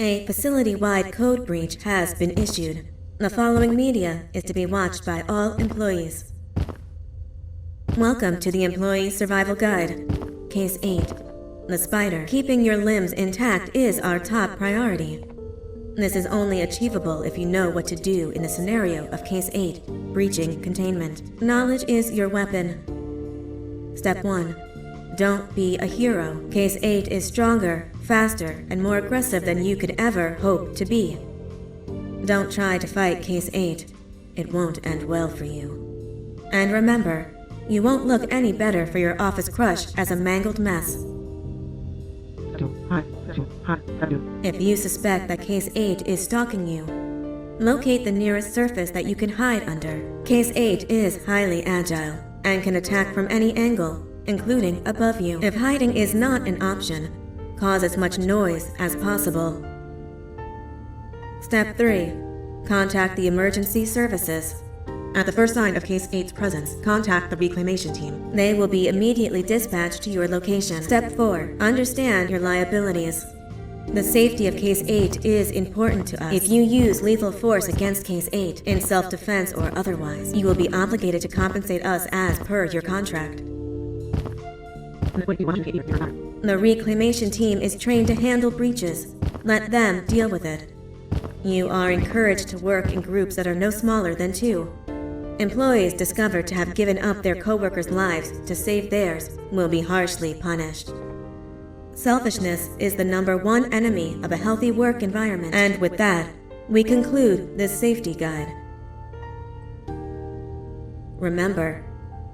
A facility-wide code breach has been issued. The following media is to be watched by all employees. Welcome to the Employee Survival Guide. Case 8. The spider. Keeping your limbs intact is our top priority. This is only achievable if you know what to do in the scenario of Case 8, breaching containment. Knowledge is your weapon. Step 1. Don't be a hero. Case 8 is stronger, faster, and more aggressive than you could ever hope to be. Don't try to fight Case 8. It won't end well for you. And remember, you won't look any better for your office crush as a mangled mess. If you suspect that Case 8 is stalking you, locate the nearest surface that you can hide under. Case 8 is highly agile and can attack from any angle, including above you. If hiding is not an option, cause as much noise as possible. Step 3. Contact the emergency services. At the first sign of Case 8's presence, contact the reclamation team. They will be immediately dispatched to your location. Step 4. Understand your liabilities. The safety of Case 8 is important to us. If you use lethal force against Case 8, in self-defense or otherwise, you will be obligated to compensate us as per your contract. The reclamation team is trained to handle breaches. Let them deal with it. You are encouraged to work in groups that are no smaller than 2. Employees discovered to have given up their co-workers' lives to save theirs will be harshly punished. Selfishness is the #1 enemy of a healthy work environment. And with that, we conclude this safety guide. Remember,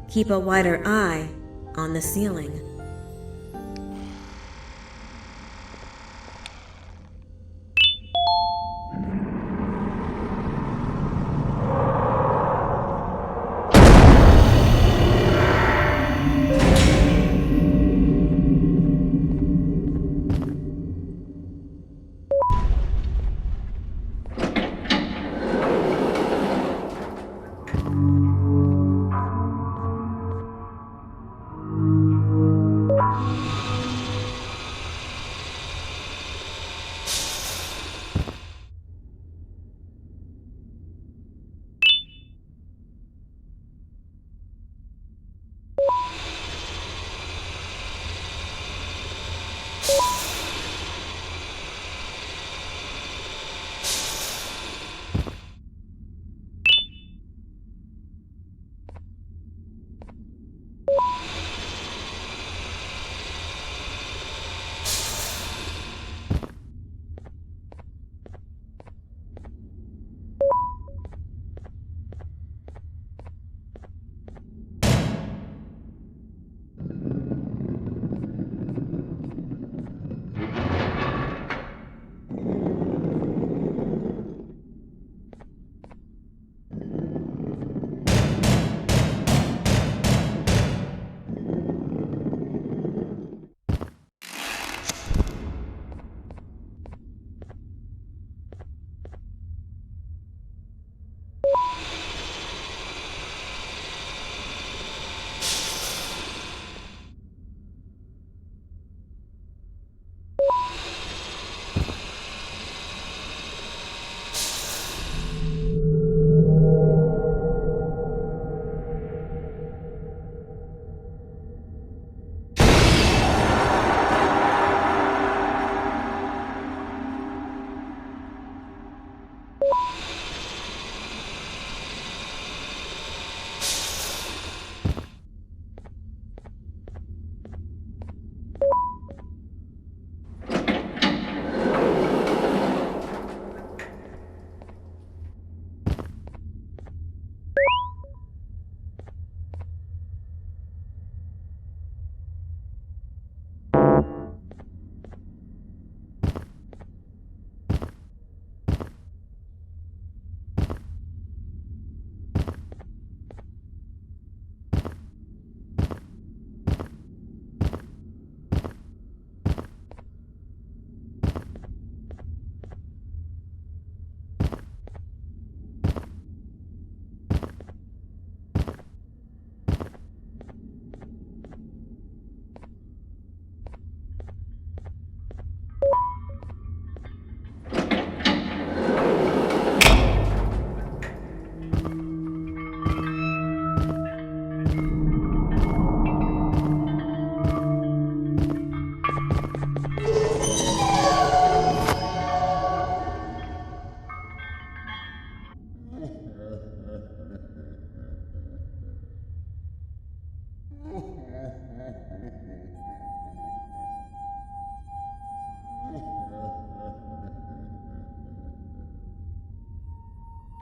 keep a wider eye on the ceiling.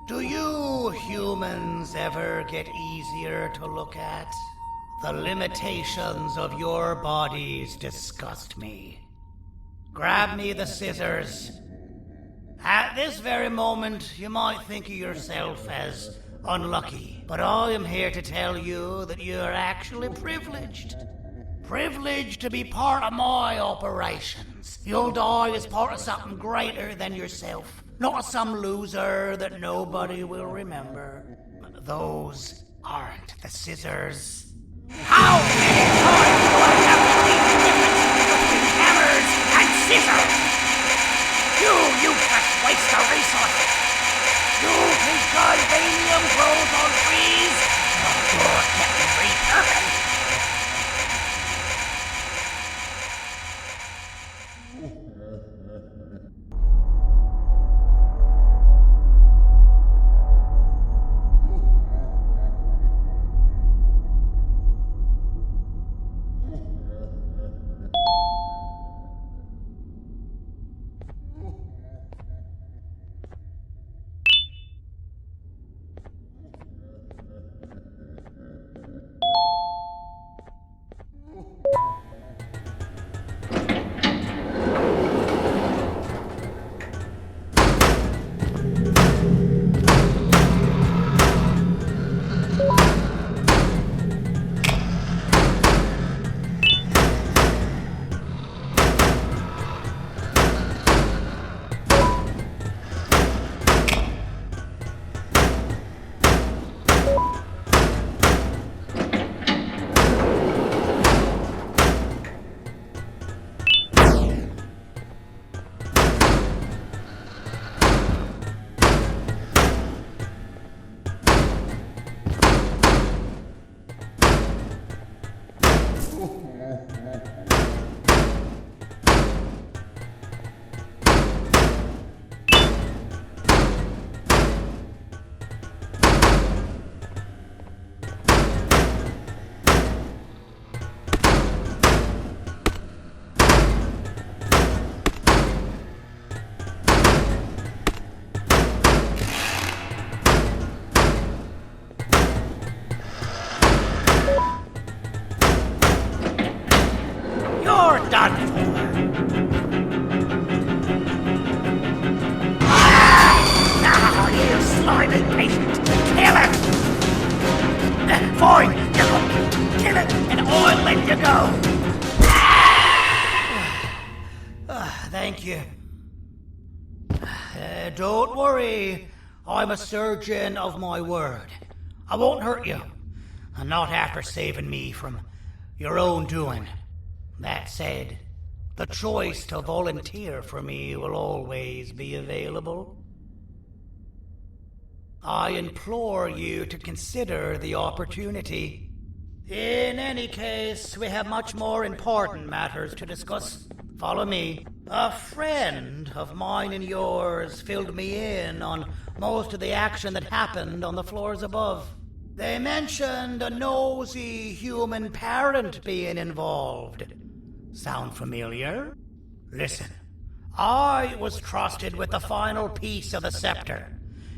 Do you humans ever get easier to look at? The limitations of your bodies disgust me. Grab me the scissors. At this very moment, you might think of yourself as unlucky, but I am here to tell you that you're actually privileged. Privileged to be part of my operations. You'll die as part of something greater than yourself, not as some loser that nobody will remember. Those aren't the scissors. How many times do I have to teach the difference between hammers and scissors? You useless waste of resources! You think titanium grows on trees? You're getting repurposed! Fine, you go. Kill it, and I'll let you go. Thank you. Don't worry. I'm a surgeon of my word. I won't hurt you. And not after saving me from your own doing. That said, the choice to volunteer for me will always be available. I implore you to consider the opportunity. In any case, we have much more important matters to discuss. Follow me. A friend of mine and yours filled me in on most of the action that happened on the floors above. They mentioned a nosy human parent being involved. Sound familiar? Listen, I was trusted with the final piece of the scepter,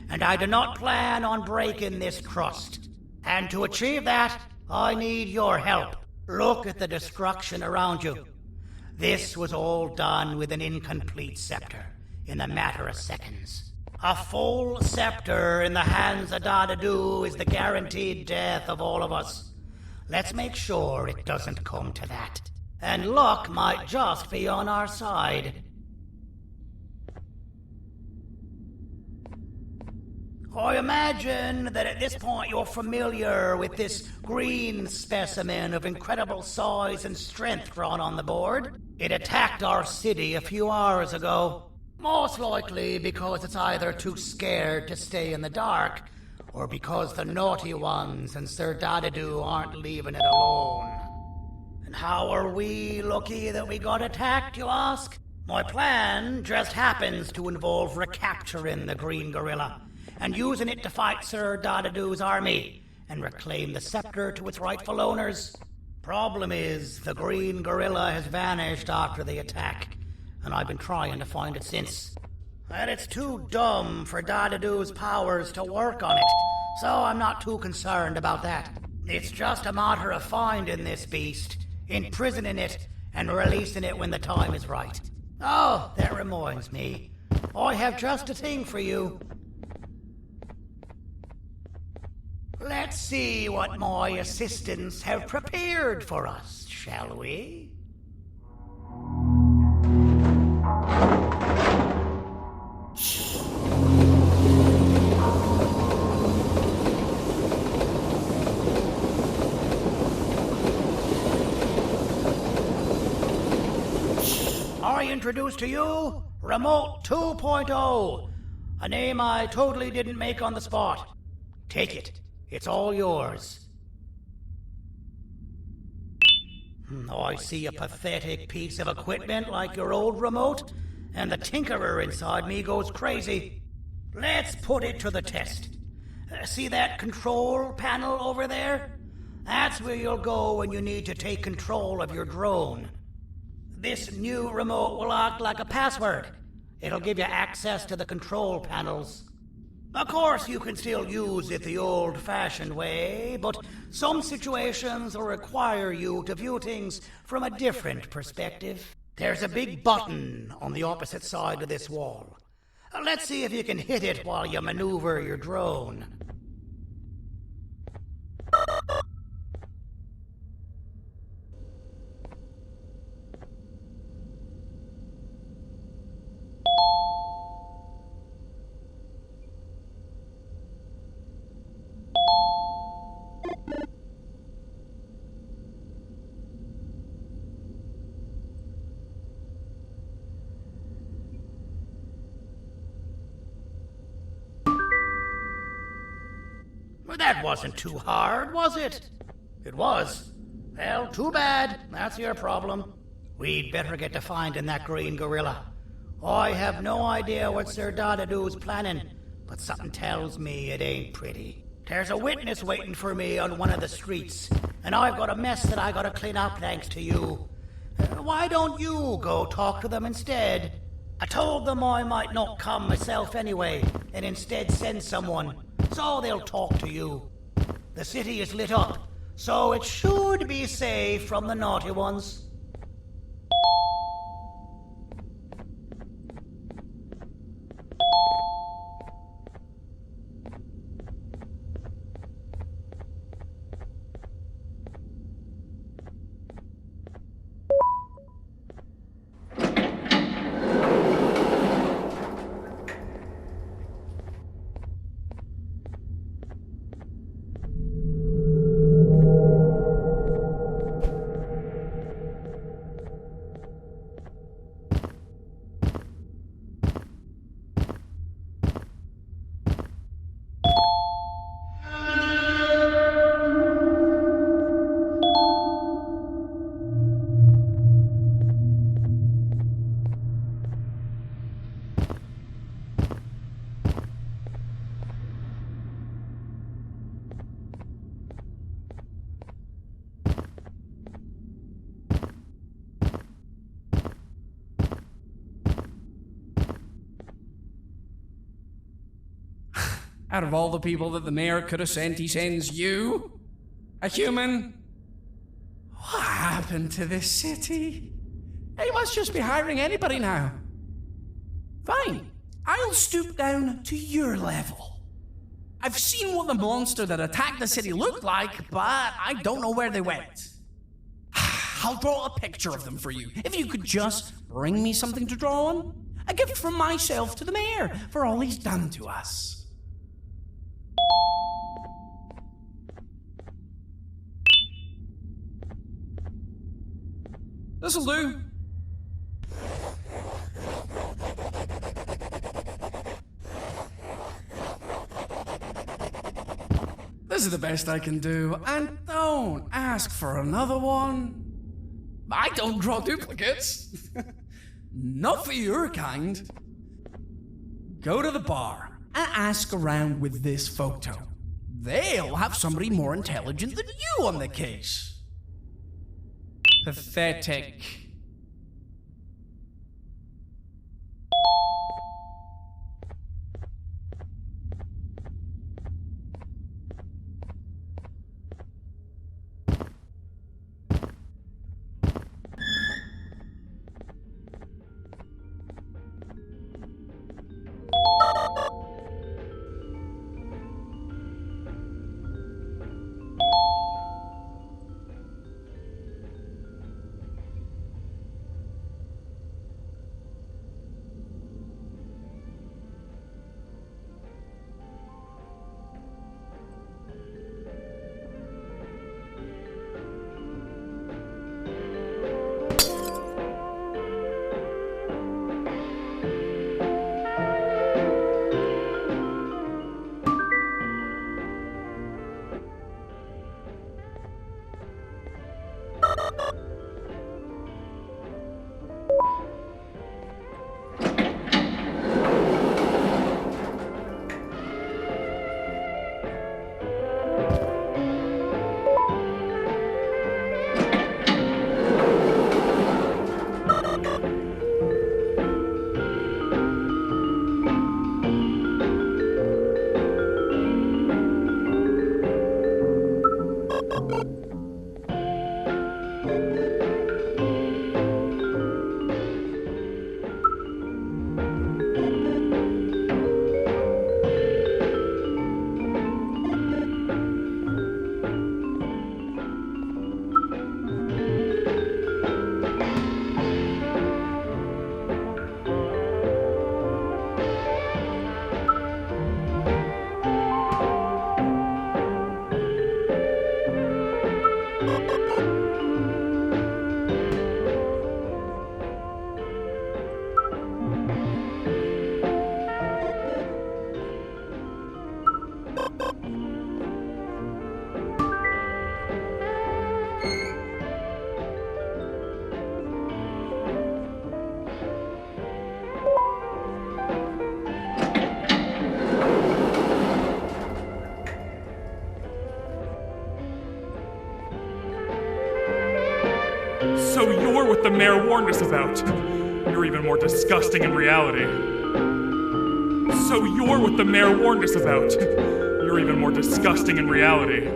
and I do not plan on breaking this trust. And to achieve that, I need your help. Look at the destruction around you. This was all done with an incomplete scepter, in a matter of seconds. A full scepter in the hands of Dadadu is the guaranteed death of all of us. Let's make sure it doesn't come to that. And luck might just be on our side. I imagine that at this point you're familiar with this green specimen of incredible size and strength drawn on the board. It attacked our city a few hours ago. Most likely because it's either too scared to stay in the dark, or because the naughty ones and Sir Dadadu aren't leaving it alone. And how are we lucky that we got attacked, you ask? My plan just happens to involve recapturing the green gorilla and using it to fight Sir Dadadu's army and reclaim the scepter to its rightful owners. Problem is, the green gorilla has vanished after the attack, and I've been trying to find it since. And it's too dumb for Dadadu's powers to work on it, so I'm not too concerned about that. It's just a matter of finding this beast, imprisoning it, and releasing it when the time is right. Oh, that reminds me. I have just a thing for you. Let's see what my assistants have prepared for us, shall we? I introduce to you Remote 2.0, a name I totally didn't make on the spot. Take it. It's all yours. I see a pathetic piece of equipment like your old remote, and the tinkerer inside me goes crazy. Let's put it to the test. See that control panel over there? That's where you'll go when you need to take control of your drone. This new remote will act like a password. It'll give you access to the control panels. Of course, you can still use it the old-fashioned way, but some situations will require you to view things from a different perspective. There's a big button on the opposite side of this wall. Let's see if you can hit it while you maneuver your drone. Well, that wasn't too hard, was it? It was. Well, too bad. That's your problem. We'd better get to finding that green gorilla. I have no idea what Sir Dadadu's planning, but something tells me it ain't pretty. There's a witness waiting for me on one of the streets, and I've got a mess that I gotta clean up thanks to you. Why don't you go talk to them instead? I told them I might not come myself anyway, and instead send someone, so they'll talk to you. The city is lit up, so it should be safe from the naughty ones. Out of all the people that the mayor could have sent, he sends you? A human? What happened to this city? He must just be hiring anybody now. Fine, I'll stoop down to your level. I've seen what the monster that attacked the city looked like, but I don't know where they went. I'll draw a picture of them for you, if you could just bring me something to draw on. A gift from myself to the mayor for all he's done to us. This'll do. This is the best I can do, and don't ask for another one. I don't draw duplicates. Not for your kind. Go to the bar and ask around with this photo. They'll have somebody more intelligent than you on the case. Pathetic. what the mayor warned us about. You're even more disgusting in reality. So you're what the mayor warned us about. You're even more disgusting in reality.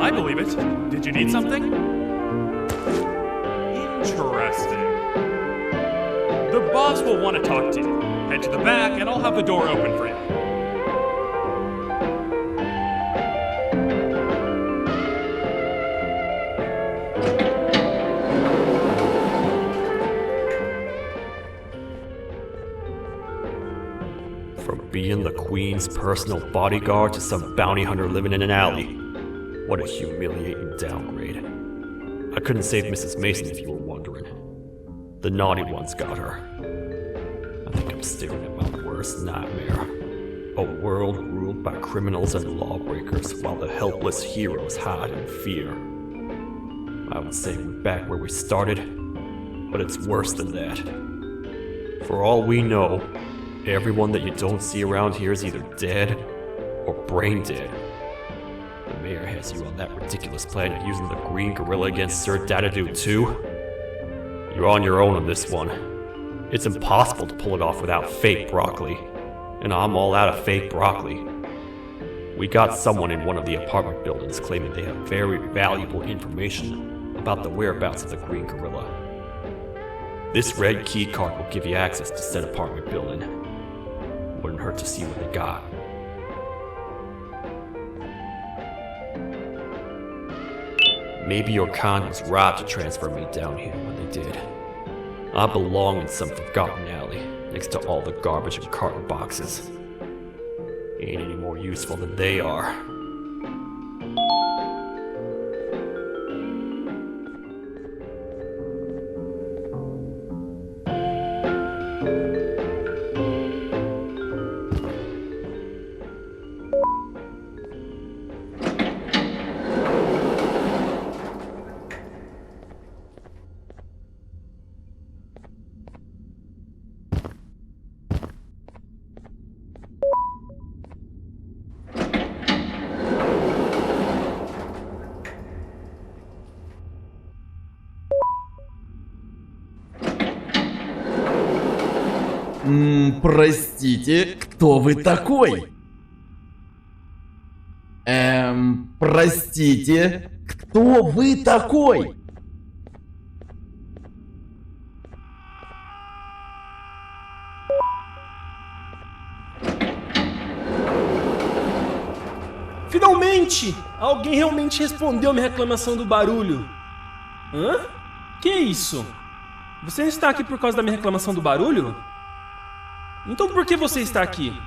I believe it. Did you need something? Interesting. The boss will want to talk to you. Head to the back and I'll have the door open for you. From being the Queen's personal bodyguard to some bounty hunter living in an alley. What a humiliating downgrade. I couldn't save Mrs. Mason if you were wondering. The naughty ones got her. I think I'm staring at my worst nightmare. A world ruled by criminals and lawbreakers while the helpless heroes hide in fear. I would say we're back where we started, but it's worse than that. For all we know, everyone that you don't see around here is either dead or brain dead. The mayor has you on that ridiculous plan of using the green gorilla against Sir Dadadoo too? You're on your own on this one. It's impossible to pull it off without fake broccoli. And I'm all out of fake broccoli. We got someone in one of the apartment buildings claiming they have very valuable information about the whereabouts of the green gorilla. This red key card will give you access to said apartment building. Wouldn't hurt to see what they got. Maybe your kind was right to transfer me down here when they did. I belong in some forgotten alley, next to all the garbage and carton boxes. Ain't any more useful than they are. Простите, кто вы такой? Простите, кто вы такой? Finalmente! Alguém realmente respondeu minha reclamação do barulho. Hã? Que isso? Você está aqui por causa da minha reclamação do barulho? Então por que você está aqui?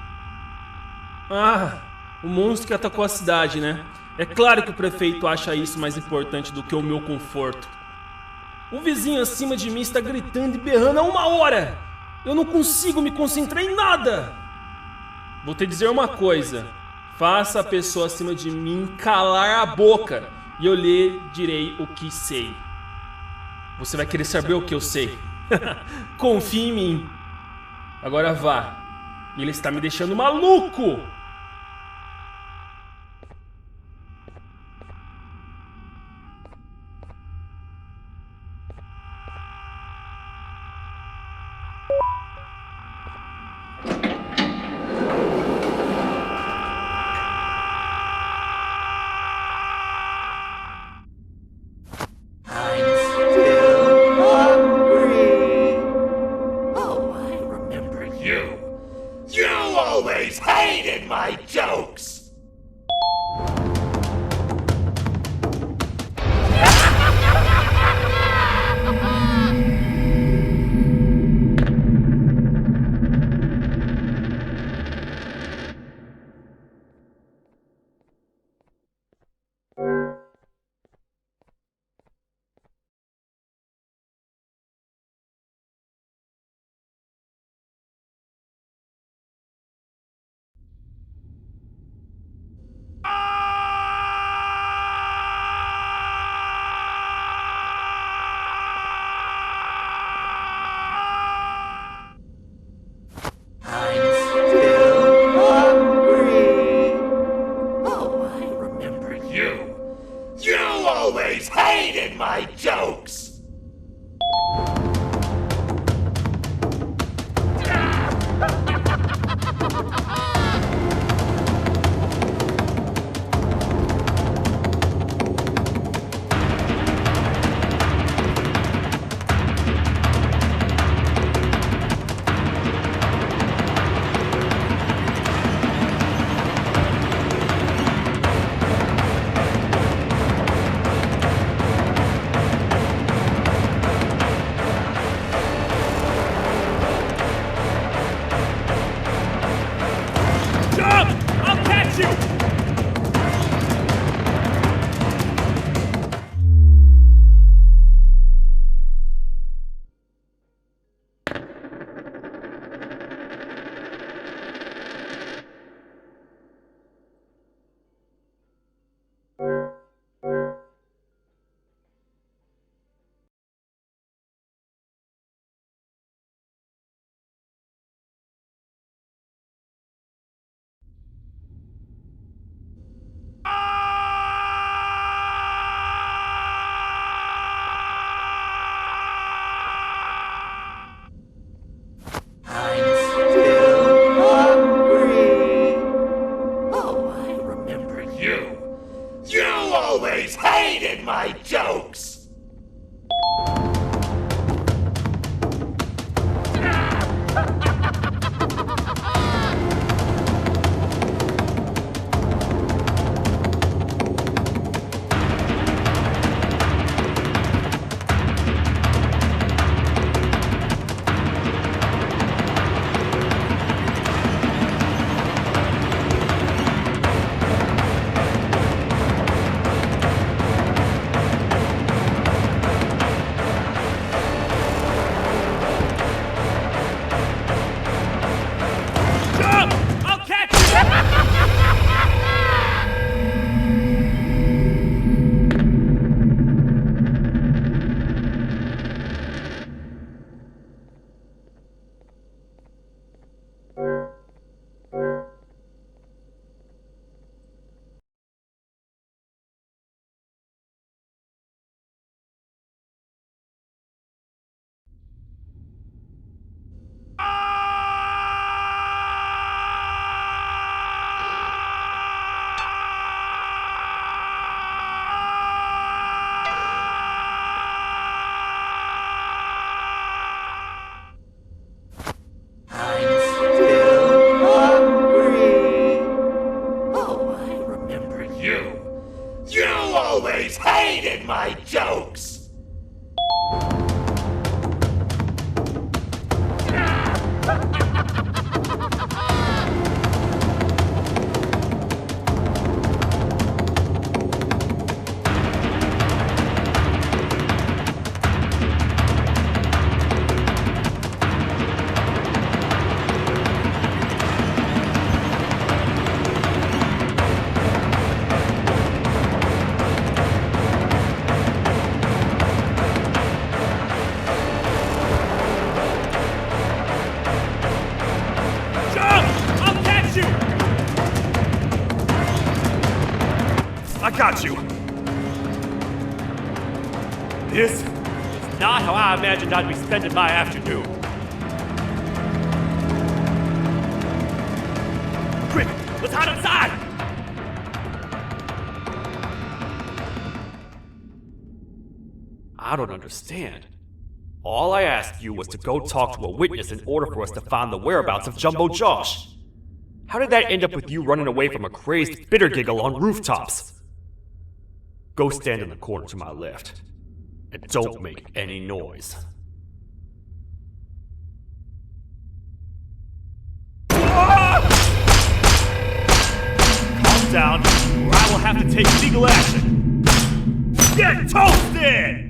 Ah, o monstro que atacou a cidade, né? É claro que o prefeito acha isso mais importante do que o meu conforto. O vizinho acima de mim está gritando e berrando há 1 hora! Eu não consigo me concentrar em nada! Vou te dizer uma coisa. Faça a pessoa acima de mim calar a boca e eu lhe direi o que sei. Você vai querer saber o que eu sei. Confie em mim. Agora vá. Ele está me deixando maluco! You always hated my always hated my jokes! Hated my jokes! Hated my jokes! I got you! This is not how I imagined I'd be spending my afternoon. Quick, let's hide outside! I don't understand. All I asked you was to go talk to a witness in order for us to find the whereabouts of Jumbo Josh. How did that end up with you running away from a crazed bitter giggle on rooftops? Go stand in the corner to my left. And don't make any noise. Calm down, or I will have to take legal action. Get toasted!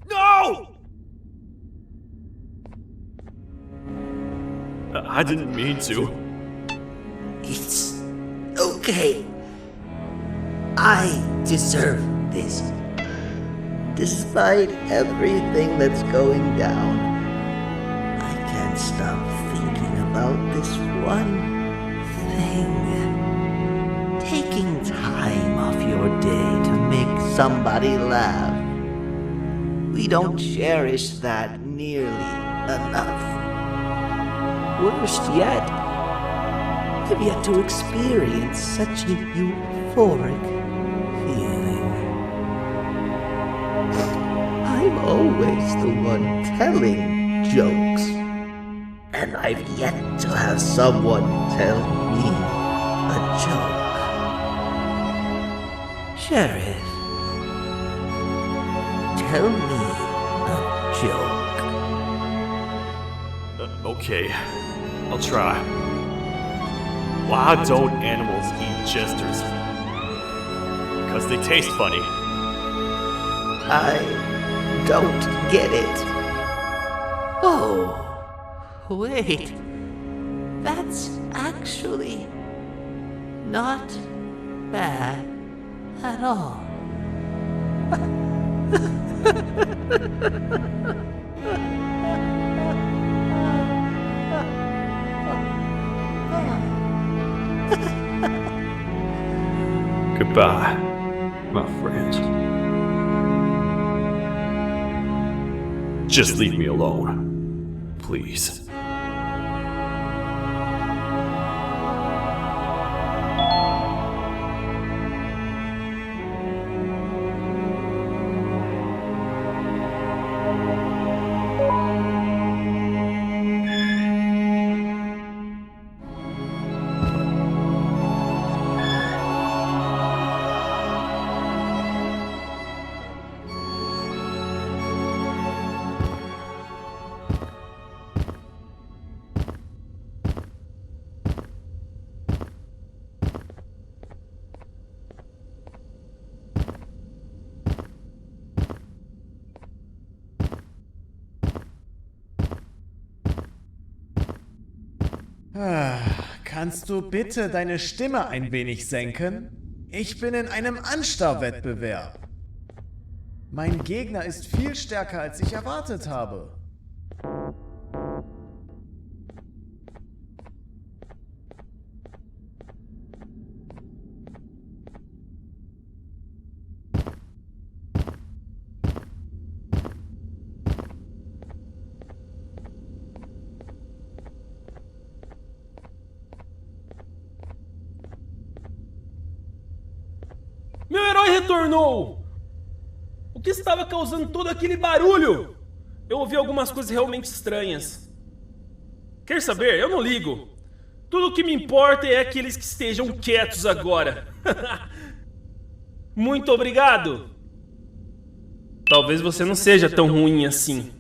No! I didn't mean to. It's okay. I deserve this. Despite everything that's going down, I can't stop thinking about this one thing. Taking time off your somebody laugh. We don't cherish that nearly enough. Worst yet, I've yet to experience such a euphoric feeling. I'm always the one telling jokes, and I've yet to have someone tell me a joke. Sheriff, tell me a joke. Okay, I'll try. Why don't animals eat jesters? Because they taste funny. I don't get it. Oh, wait. That's actually not bad at all. Goodbye, my friend. Just leave me alone, please. Kannst du bitte deine Stimme ein wenig senken? Ich bin in einem Anstarrwettbewerb. Mein Gegner ist viel stärker, als ich erwartet habe. Meu herói retornou! O que estava causando todo aquele barulho? Eu ouvi algumas coisas realmente estranhas. Quer saber? Eu não ligo. Tudo o que me importa é aqueles que estejam quietos agora. Muito obrigado! Talvez você não seja tão ruim assim.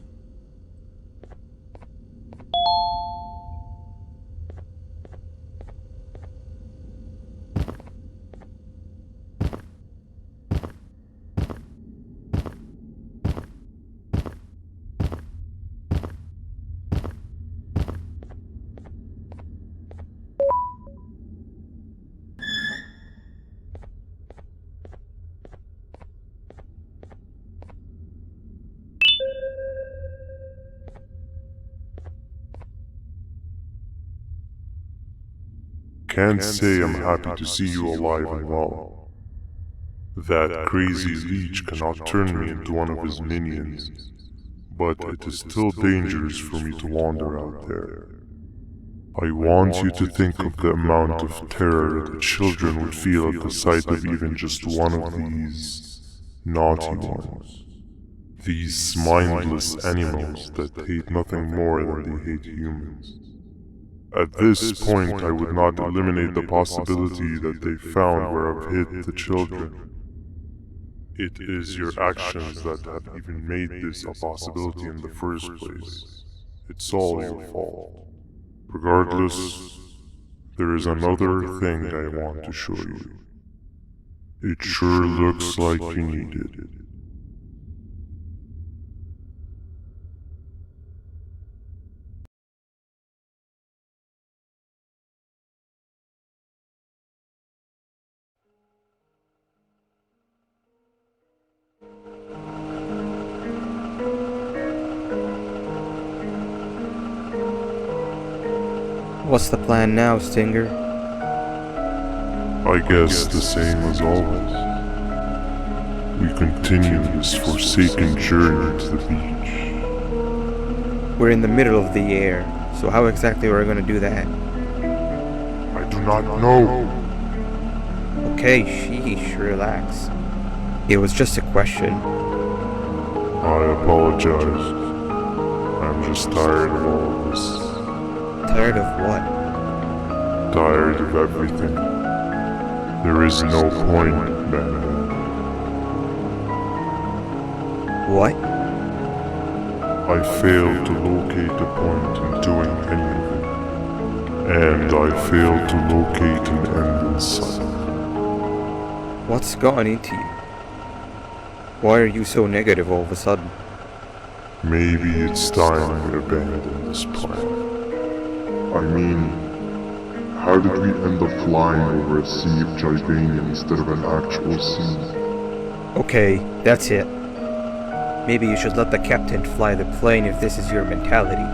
Can't say I'm happy to see you alive and well. That crazy leech cannot turn me into one of his minions, but it is still dangerous for me to wander out there. I want you to think of the amount of terror the children would feel at the sight of even just one of these naughty ones. These mindless animals that hate nothing more than they hate humans. At this point, I would not eliminate the possibility that they found where I've hid the children. It is your actions that have even made this a possibility in the first place. It's all your fault. Regardless, there is another thing I want to show you. It sure looks like you need it. What's the plan now, Stinger? I guess the same as always. we continue this forsaken journey to the beach. We're in the middle of the air, so how exactly are we gonna do that? I do not know. Okay, sheesh, relax. It was just a question. I apologize. I'm just tired of all of this. Tired of what? Tired of everything. There is no point, Banban. What? I failed to locate a point in doing anything. And I failed to locate an end in sight. What's gotten into you? Why are you so negative all of a sudden? Maybe it's time we abandon this plan. I mean, how did we end up flying over a sea of Jivania instead of an actual sea? Okay, that's it. Maybe you should let the captain fly the plane if this is your mentality.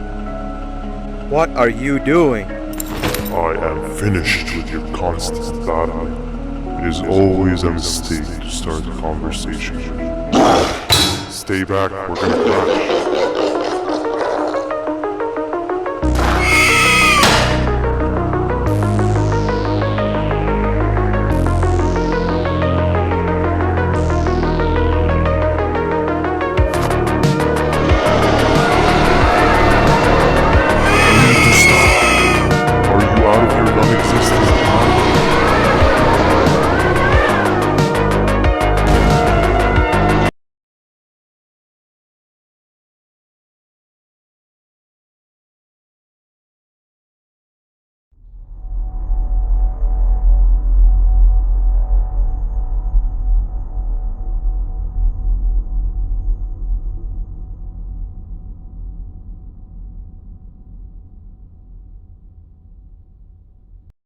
What are you doing? I am finished with your constant battling. It is always a mistake to start a conversation. Stay back, we're gonna crash. You need to stop. Are you out of your non-existence?